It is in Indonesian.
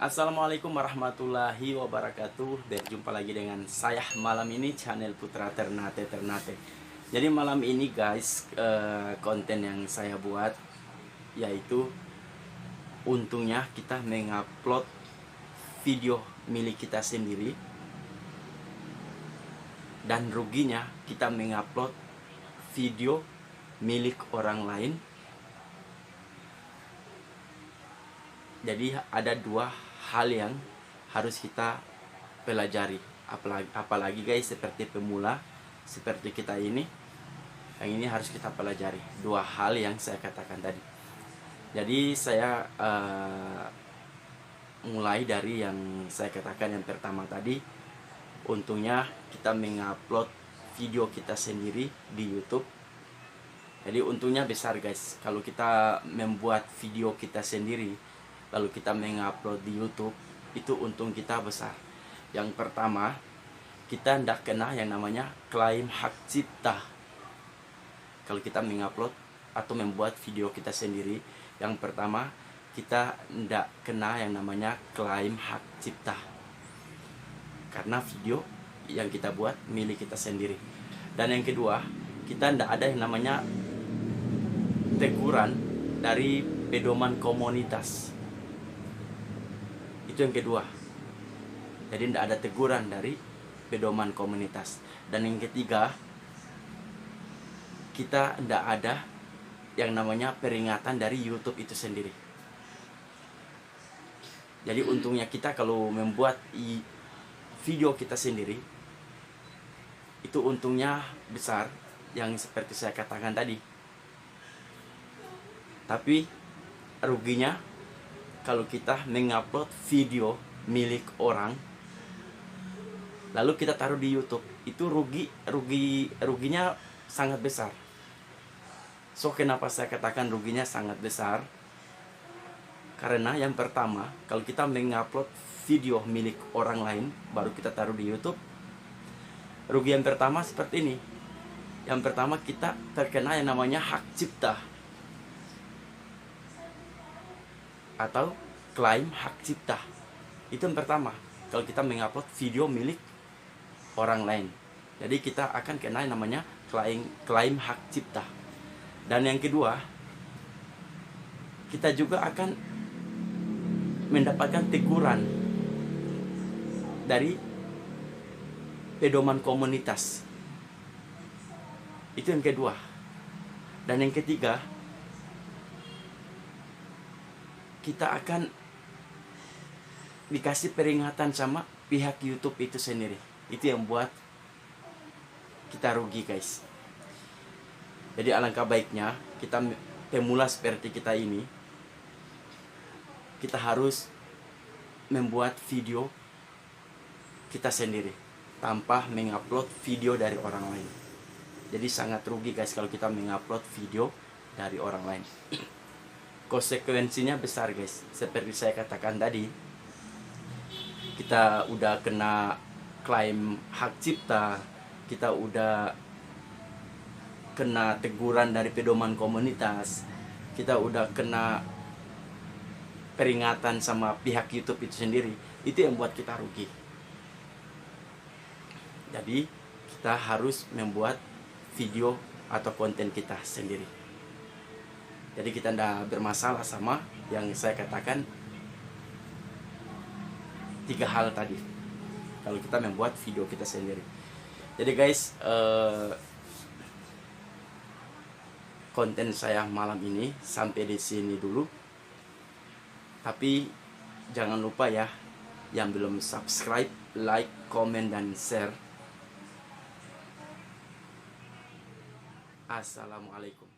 Assalamualaikum warahmatullahi wabarakatuh. Berjumpa lagi dengan saya malam ini channel Putra Ternate Ternate. Jadi malam ini guys, konten yang saya buat yaitu untungnya kita mengupload video milik kita sendiri, dan ruginya kita mengupload video milik orang lain. Jadi ada dua hal yang harus kita pelajari, apalagi guys seperti pemula seperti kita ini, yang ini harus kita pelajari dua hal yang saya katakan tadi. Jadi saya mulai dari yang saya katakan yang pertama tadi. Untungnya kita mengupload video kita sendiri di YouTube. Jadi untungnya besar guys kalau kita membuat video kita sendiri lalu kita mengupload di YouTube, itu untung kita besar. Yang pertama, kita tidak kena yang namanya klaim hak cipta. Kalau kita mengupload atau membuat video kita sendiri, yang pertama kita tidak kena yang namanya klaim hak cipta, karena video yang kita buat milik kita sendiri. Dan yang kedua, kita tidak ada yang namanya teguran dari pedoman komunitas. Itu yang kedua. Jadi tidak ada teguran dari pedoman komunitas. Dan yang ketiga, kita tidak ada yang namanya peringatan dari YouTube itu sendiri. Jadi untungnya kita kalau membuat video kita sendiri, itu untungnya besar yang seperti saya katakan tadi. Tapi ruginya kalau kita mengupload video milik orang lalu kita taruh di YouTube, itu ruginya sangat besar. So kenapa saya katakan ruginya sangat besar? Karena yang pertama, kalau kita mengupload video milik orang lain baru kita taruh di YouTube, rugi yang pertama seperti ini. Yang pertama, kita terkena yang namanya hak cipta atau klaim hak cipta. Itu yang pertama, kalau kita mengupload video milik orang lain. Jadi kita akan kena yang namanya klaim hak cipta. Dan yang kedua, kita juga akan mendapatkan teguran dari pedoman komunitas. Itu yang kedua. Dan yang ketiga, kita akan dikasih peringatan sama pihak YouTube itu sendiri. Itu yang buat kita rugi guys. Jadi alangkah baiknya kita pemula seperti kita ini, kita harus membuat video kita sendiri tanpa mengupload video dari orang lain. Jadi sangat rugi guys kalau kita mengupload video dari orang lain. Konsekuensinya besar guys. Seperti saya katakan tadi, kita udah kena klaim hak cipta, kita udah kena teguran dari pedoman komunitas, kita udah kena peringatan sama pihak YouTube itu sendiri. Itu yang buat kita rugi. Jadi kita harus membuat video atau konten kita sendiri. Jadi kita tidak bermasalah sama yang saya katakan tiga hal tadi kalau kita membuat video kita sendiri. Jadi guys, konten saya malam ini sampai di sini dulu. Tapi jangan lupa ya, yang belum subscribe, like, komen, dan share. Assalamualaikum.